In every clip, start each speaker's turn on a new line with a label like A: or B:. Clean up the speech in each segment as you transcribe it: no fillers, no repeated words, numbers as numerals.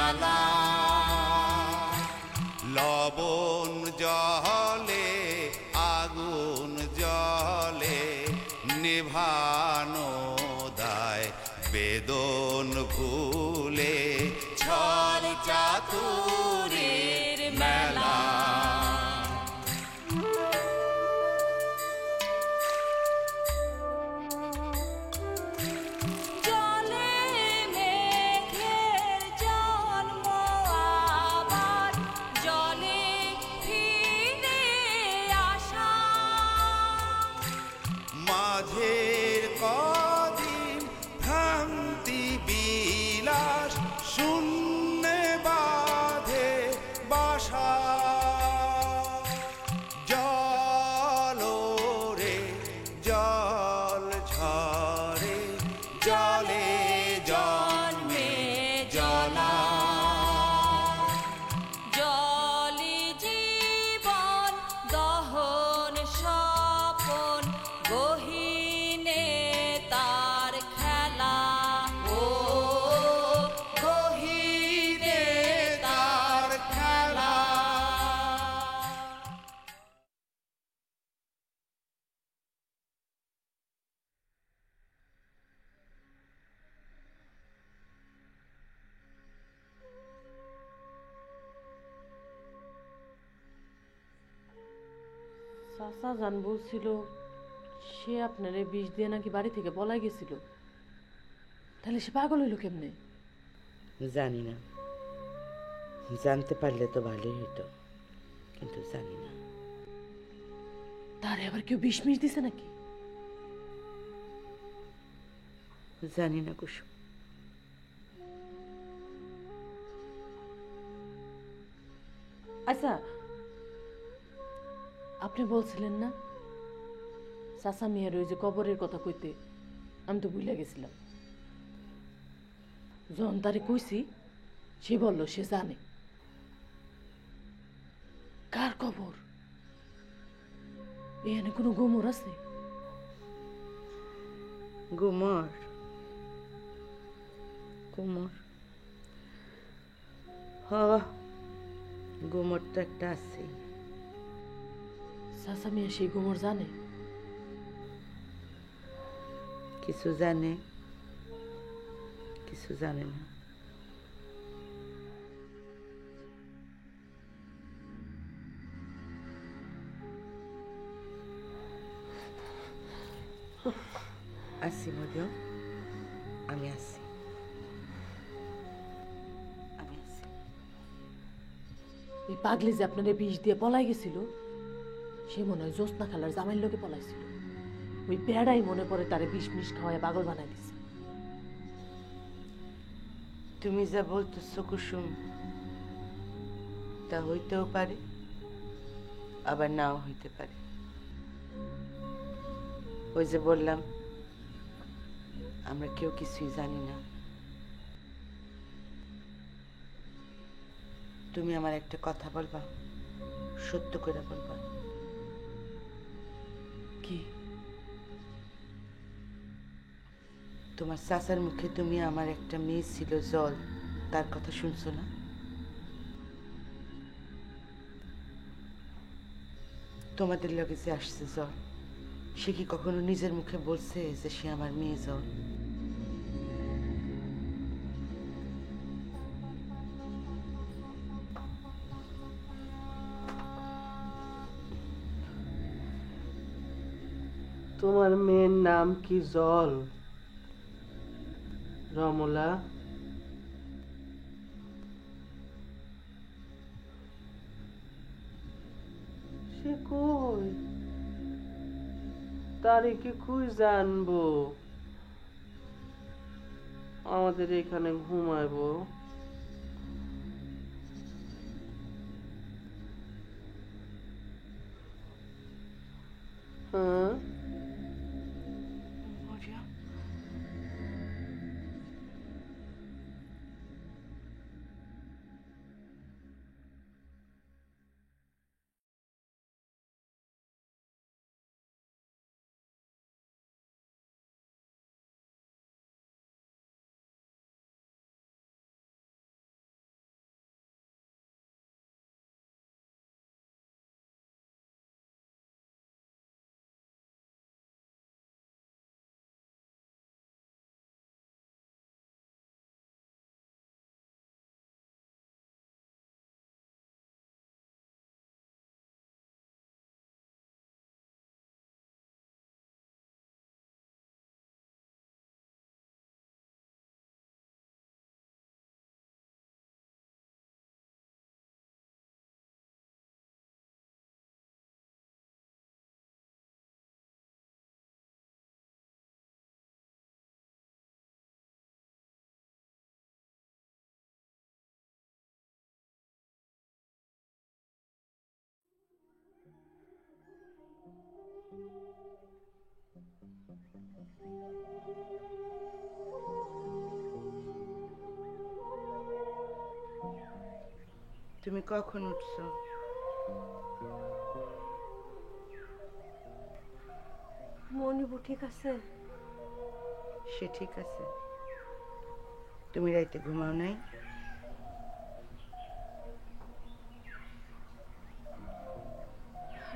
A: জ্বালা লবণ জলে আগুন জলে নেভানো দায় বেদন ভুলে ছল চাতুরীর মেলা মাঝের কদিন ভ্রান্তি বিলাস শূন্যে বাঁধে বাসা জল রে জল ঝরে জলে জন্মে জলা
B: জলি জীবন দহন স্বপন গহীনে তার খেলা
A: ও গহীনে তার খেলা
C: চাচা জান বলছিল সে আপনারে বিষ দিয়ে নাকি বাড়ি থেকে পলাই গেছিল। তাহলে সে পাগল হইল কেমনে?
D: জানি না, জানতে পারলে তো ভালোই হতো, কিন্তু জানি না।
C: তারে আবার কেউ বিষ মিষ দিছে নাকি?
D: জানি না কুসুম।
C: আচ্ছা, আপনি বলছিলেন না চাচা মিয়ার ওই যে কবরের কথা কইতে, আমি তো ভুলে গেছিলাম। যখন তারে কইছি সে বলল সে জানে। কার কবর? এখানে কোনো গোমর আছে?
D: গুমর গুমর হ, গুমর তো একটা আছে।
C: চাচা মিয়া সেই গোমর জানে?
D: কিছু জানে, কিছু জানে না। আসি মরিয়ম, আমি আসি, আমি আসি।
C: এই পাগলি যে আপনার বিষ দিয়ে পলাই গেছিল, সে মনে হয় জ্যোৎস্না খালার জামাইয়ের লোকে পলাইছিল। ওই বেড়াই মনে পড়ে তারে বিষ মিষ খাওয়ায় পাগল বানাই দিছে।
D: তুমি যা বলতেছো কুসুম, তা হইতেও পারে, আবার নাও হইতে পারে। ওই যে বললাম, আমরা কেউ কিছুই জানি না। তুমি আমার একটা কথা বলবা, সত্য করে বলবা।
C: কি?
D: তোমার চাচার মুখে তুমি আমার একটা মেয়ে ছিল জল, তার কথা শুনছো না? তোমাদের লগে যে আসছে জল, সে কি কখনো নিজের মুখে বলছে যে সে আমার মেয়ে জল?
E: তোমার মেয়ের নাম কি জল? রমলা? সে কই? তারে কি কই জানবো? আমাদের এখানে ঘুমাইবো। হ্যাঁ।
D: তুমি কখন উঠছো?
F: মনিবু ঠিক আছে?
D: সে ঠিক আছে। তুমি রাইতে ঘুমাও নাই?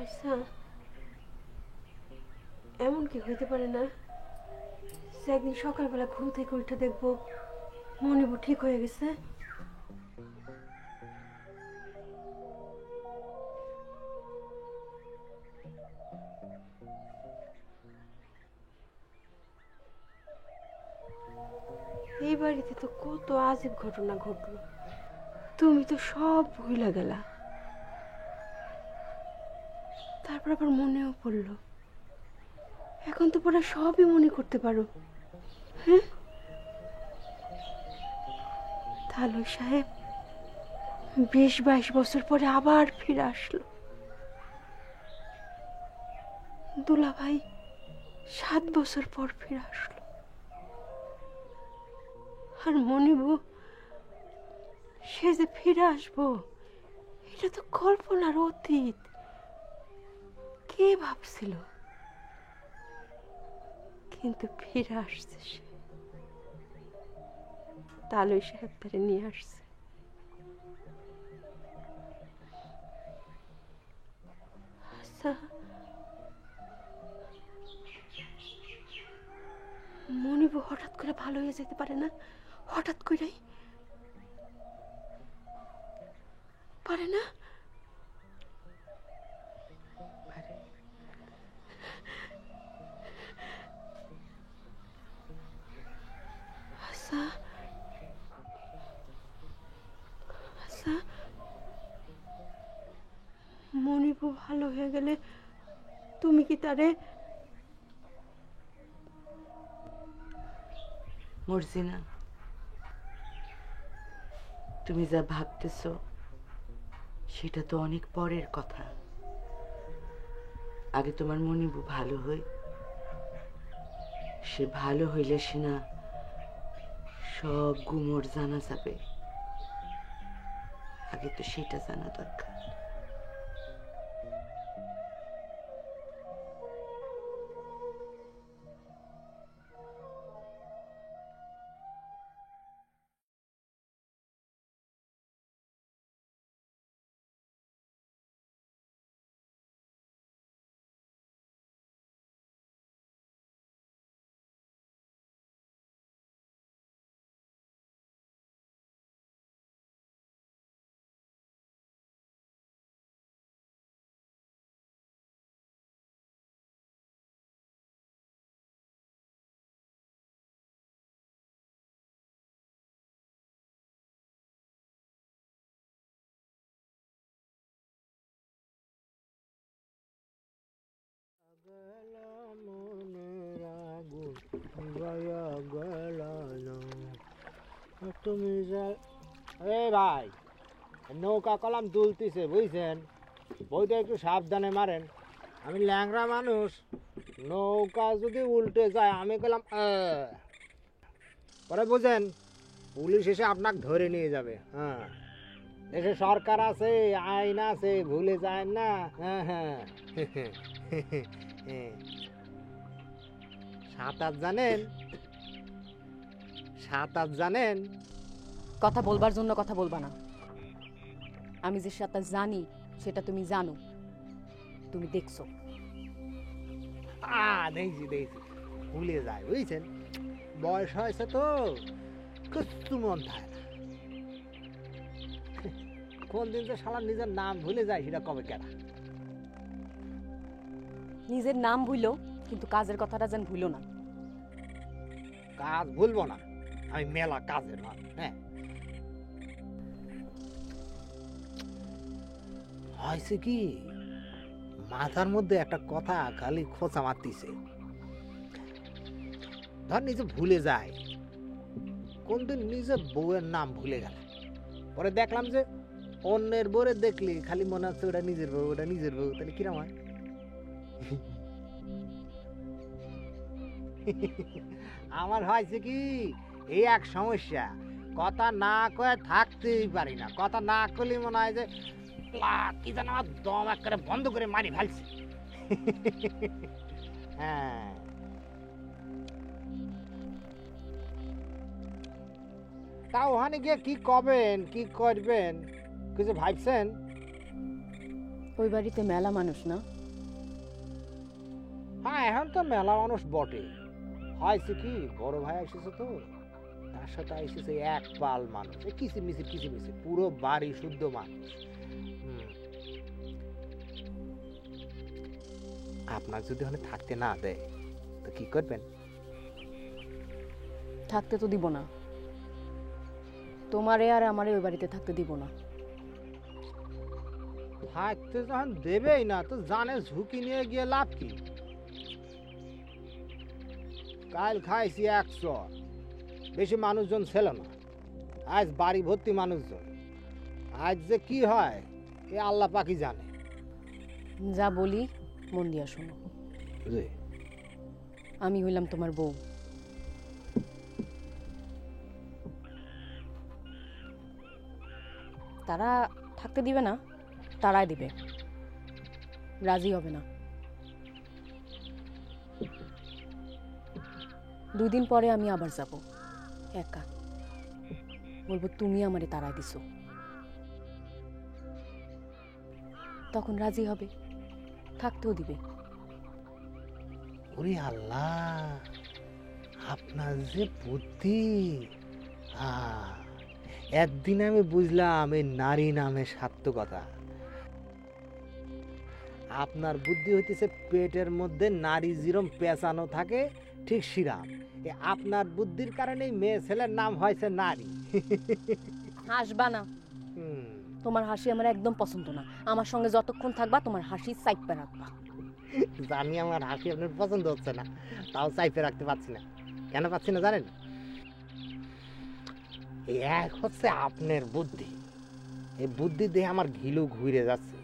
F: আচ্ছা, এমন কি হইতে পারে না যে একদিন সকালবেলা ঘুম থেকে উঠে দেখবো মনিবু ঠিক হয়ে গেছে? এই বাড়িতে তো কত আজব ঘটনা ঘটলো, তুমি তো সব ভুলে গেলা। তারপর আবার মনেও পড়লো, এখন তো পরে সবই মনে করতে পারো। হ্যাঁ, তাহলে সাহেব 20-22 বছর পরে আবার ফিরে আসলো। দুলা ভাই 7 বছর পর ফিরে আসলো। আর মনিবু সে যে ফিরে আসবো এটা তো কল্পনার অতীত। কে ভাবছিল? কিন্তু ফিরে আসছে সে। তালই সাহেব তারে নিয়ে আসছে। আচ্ছা, মনিবু হঠাৎ করে ভালো হয়ে যেতে পারে না? হঠাৎ করেই পারে না? আচ্ছা আচ্ছা, মনিবু ভালো হয়ে গেলে তুমি কি তারে?
D: মর্জিনা, তুমি যা ভাবতেছ সেটা তো অনেক পরের কথা। আগে তোমার মনিবু ভালো হই, সে ভালো হইলে সে না সব গুমর জানা যাবে। আগে তো সেটা জানা দরকার।
G: তুমি ভাই, নৌকা কলাম তুলতেছে বুঝছেন, বইটা একটু সাবধানে মারেন। আমি ল্যাংড়া মানুষ, নৌকা যদি উল্টে যায় আমি কলাম পরে বুঝেন পুলিশ এসে আপনাকে ধরে নিয়ে যাবে। হ্যাঁ, দেশে সরকার আছে, আইন আছে, ভুলে যায় না। হ্যাঁ হ্যাঁ সাঁতার জানেন? সাঁতার জানেন?
H: কথা বলবার জন্য কথা বলবা না। আমি যে সাঁতার জানি সেটা তুমি জানো, তুমি দেখছো।
G: দেখছি দেখছি, ভুলে যায় বুঝছেন, বয়স হয়েছে তো কিচ্ছু মন থাকে না। কোন দিন যে শালা নিজের নাম ভুলে যায় সেটা কবে কেনা।
H: নিজের নাম ভুলো, কিন্তু কাজের কথাটা যেন ভুলো না।
G: কাজ ভুলবো না, আমি মেলা কাজের মানুষ। হ্যাঁ, হয়েছে কি, মাথার মধ্যে একটা কথা খালি খোঁচা মারতিছে। ধর নিজে ভুলে যায়, কোনদিন নিজের বউয়ের নাম ভুলে গেল, পরে দেখলাম যে অন্যের বউরে দেখলি খালি মনে হচ্ছে ওটা নিজের বউ, ওটা নিজের বউ। তাহলে কিরম হয়? আমার হয়েছে কি, এই এক সমস্যা, কথা না কয়ে থাকতেই পারি না, কথা না করলে মনে হয় যে কি যেন আমার দম একেবারে বন্ধ করে মারি ফেলছি। হ্যাঁ, তা ওখানে গিয়ে কি করবেন, কি করবেন, কিছু ভাবছেন?
H: ওই বাড়িতে মেলা মানুষ না?
G: হ্যাঁ, এখন তো মেলা মানুষ বটে। হয়েছে কি, বড় ভাই এসেছে তো, তার সাথে এসেছে এক পাল মানুষ, কিচিমিচি পুরো বাড়ি শুদ্ধ মানুষ। আপনার যদি ওখানে থাকতে না দেয় তো কি করবেন?
H: থাকতে তো দিব না, তোমারে আর আমারে ওই বাড়িতে থাকতে দিব না।
G: থাকতে যখন দেবেই না তো জানে ঝুঁকি নিয়ে গিয়ে লাভ কি? কাল খাইছি 100, বেশি মানুষজন ছিল না, আজ বাড়ি ভর্তি মানুষজন। আজ যে কি হয় এ আল্লাহ পাকি জানে।
H: যা বলি মন দিয়া শোনো, আমি হইলাম তোমার বউ। তারা থাকতে দিবে না, তারাই দিবে, রাজি হবে না। 2 দিন পরে আমি আবার যাব একা, বলবো তুমি আমারে তাড়াই দিছো। তখন রাজি হবে, থাকতেও দিবে।
G: ওরে আল্লাহ, আপনার যে বুদ্ধি! একদিন আমি বুঝলাম এই নারী নামে সার্থকতা। আপনার বুদ্ধি হইতেছে পেটের মধ্যে নারী যেরম পেঁচানো থাকে ঠিক সিরাম। আপনার বুদ্ধির কারণে মেয়ে ছেলের নাম হয়েছে নারী।
H: হাসবা না, তোমার হাসি আমার একদম পছন্দ না। আমার সঙ্গে যতক্ষণ থাকবা তোমার হাসি চাইপে রাখবা।
G: জানি আমার হাসি আপনার পছন্দ হচ্ছে না, তাও চাইপে রাখতে পারছি না। কেন পাচ্ছি না জানেন? এক হচ্ছে আপনার বুদ্ধি, এই বুদ্ধি দিয়ে আমার ঘিলু ঘুরে যাচ্ছে।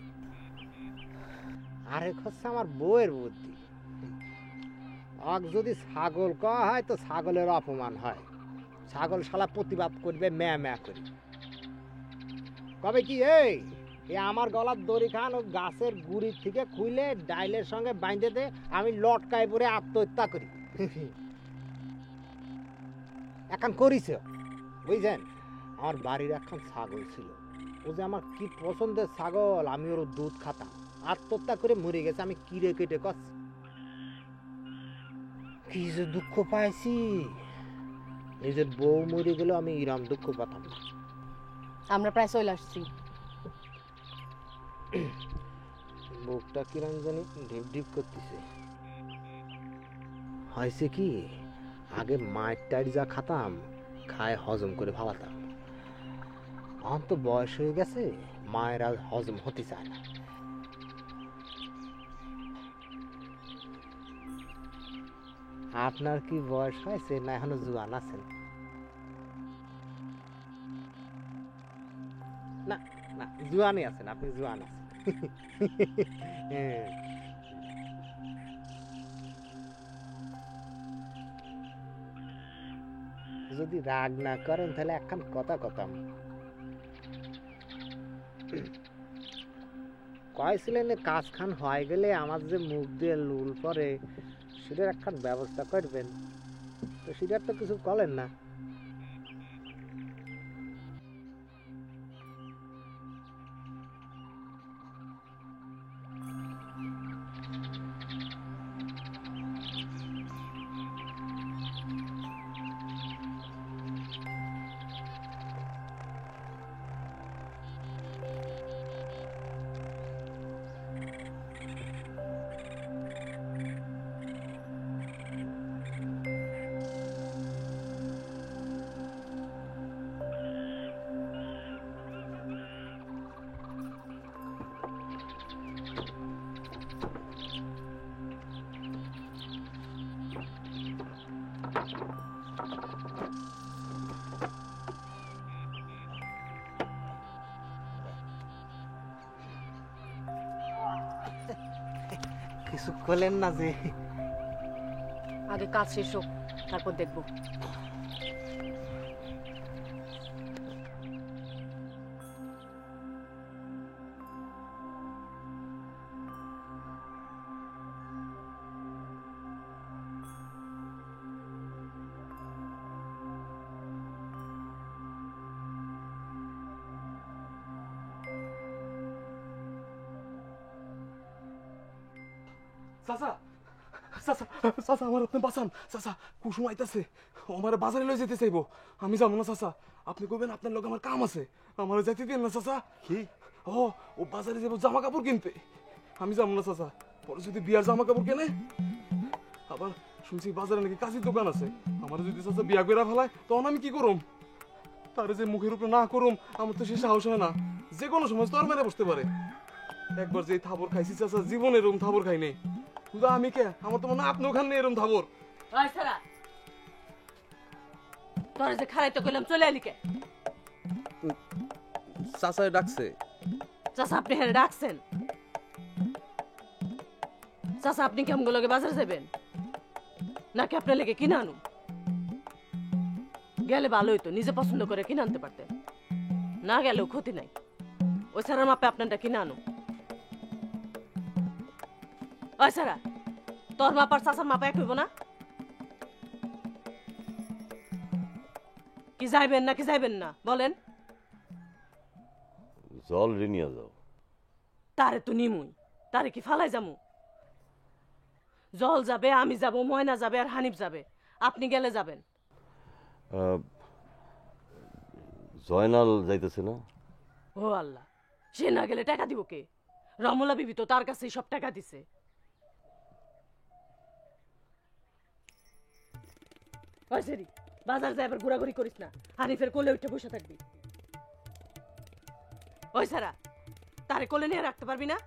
G: আরেক হচ্ছে আমার বউয়ের বুদ্ধি। যদি ছাগল কওয়া হয় তো ছাগলের অপমান হয়, ছাগল শালা প্রতিবাদ করবে ম্যা ম্যা করে। কবে কি এই আমার গলার দড়ি খান ও গাছের গুড়ি থেকে খুইলে ডাইলের সঙ্গে বাইন্ধে দে, আমি লটকায় পরে আত্মহত্যা করি। এখন করিস বুঝছেন? আমার বাড়ির একখান ছাগল ছিল, ও যে আমার কি পছন্দের ছাগল, আমি ওর দুধ খাতাম। আত্মহত্যা করে মরে গেছে, আমি কিরে কেটে করছি। কি যে দুঃখ পাইছি, নিজের বউ মরে গেলে আমি ইরাম দুঃখ পাতাম না।
H: আমরা প্রায় চলে আসছি।
G: বুকটা কিরম জানি ঢিপ ঢিপ করতেছে। হয়েছে কি, আগে মায়ের টাইট যা খাতাম খায় হজম করে ভালাতাম। আমার তো বয়স হয়ে গেছে, মায়ের আর হজম হতে চায় না। আপনার কি বয়স হয়েছে না এখনো জোয়ান আছেন? না না, জোয়ানই আছেন, আপনি জোয়ান আছেন। হ্যাঁ, যদি রাগ না করেন তাহলে একখান কথা কথাম। কয়েছিলেন কাজ খান হয়ে গেলে আমার যে মুখ দিয়ে লুল পরে সেটার একখান ব্যবস্থা করবেন, তো সেটার তো কিছু করেন না। কিছু বলেন না যে?
H: আগে কাজ শেষ হোক, তারপর দেখবো।
I: চাচা চাচা চাচা আমার আপনি বাঁচান চাচা কুসুম আইতাছে আমার বাজারে লয়ে যেতে চাইবো আমি যাবো না চাচা আপনি কইবেন আপনার লোক আমার কাম আছে আমার যাইতে দিন না চাচা কি ও বাজারে যাবো জামা কাপড় কিনতে আমি যাবো না চাচা পরে যদি বিয়ার জামা কাপড় কেনে আবার শুনছি বাজারে নাকি কাজের দোকান আছে আমার যদি চাচা বিয়া করে ফেলায় তখন আমি কি করুম তার যে মুখের উপরে না করুম আমার তো সে সাহস হয় না যে কোনো সময় তোর মেরে বসতে পারে একবার যে থাবর খাইছি চাচা জীবনে এরকম থাবর খাই নেই শুধু আমি কে আমার তো মনে হয় আপনিও খান নেই এরকম থাবর
C: ওই সারা তোর যে খারাইতে কইলাম চলে আলি কে
I: চাচায় ডাকছে
C: চাচা আপনি হ্যাঁ ডাকছেন চাচা আপনি কেমন গুলোকে বাজারে যাবেন নাকি আপনার লেগে কিনে আনুন গেলে ভালো হইতো নিজে পছন্দ করে কিনে আনতে পারতেন না গেলেও ক্ষতি নাই ওই সারার মাপে আপনারটা কিনে আনুন ওই সারা তোর মাপ আর চাচার মাপা এক হইব না কি যাইবেন না কি যাইবেন না বলেন
J: জল রে নিয়ে যাও
C: তারে তো নিমুই তারে কি ফালাই যামু জল যাবে আমি যাব ময়না যাবে আর হানিফ যাবে আপনি গেলে যাবেন
J: জয়নাল যাইতেছে না
C: ও আল্লাহ সে না গেলে টাকা দিব কে রমলা বিবি তো তার কাছেই সব টাকা দিছে ওই সেরি বাজার যাই আবার ঘোরাঘুরি করিস না হানিফের কোলে উঠে বসে থাকবি ওই সারা তারে কোলে নিয়ে রাখতে পারবি না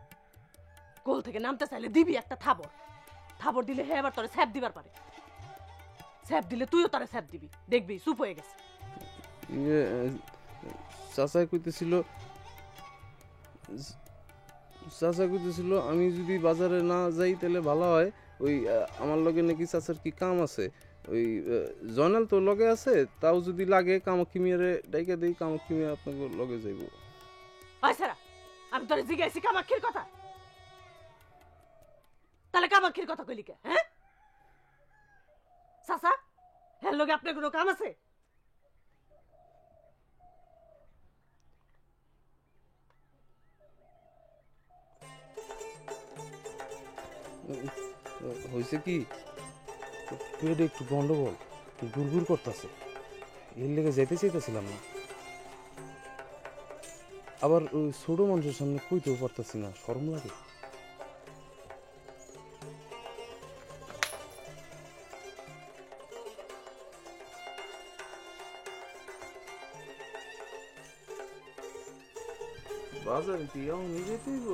C: কোল থেকে নামতে চাইলে দিবি একটা থাবর থাবর দিলে হে আবার তোরে স্যাপ দিবার পারে স্যাপ দিলে তুইও তারে স্যাপ দিবি দেখবি চুপ হয়ে গেছে
I: চাচা কইতেছিল আমি যদি বাজারে না যাই তাহলে ভালো হয় ওই আমার লগে নাকি চাচার কি কাম আছে ওই জয়নাল তো লগে আছে তাও যদি লাগে কামাক্ষী মিয়ারে ডাইকা দেই কামাক্ষী মিয়া আপনাকে লগে যাইব
C: ওই সারা আমি তোরে জিজ্ঞাসি কামাক্ষীর কথা তাহলে কামাক্ষীর কথা কইলি কে হ্যাঁ চাচা হ্যাঁ লগে আপনার কোনো কাম আছে
I: হয়েছে কি পেটে একটু গন্ডগোল গুড়গুড় করতেছে এর লেগে যেতে চাইতেছিলাম না আবার ওই ছোট মানুষের সামনে কইতেও পারতেছি না শরম লাগে বাজারে কি নিজে তুইব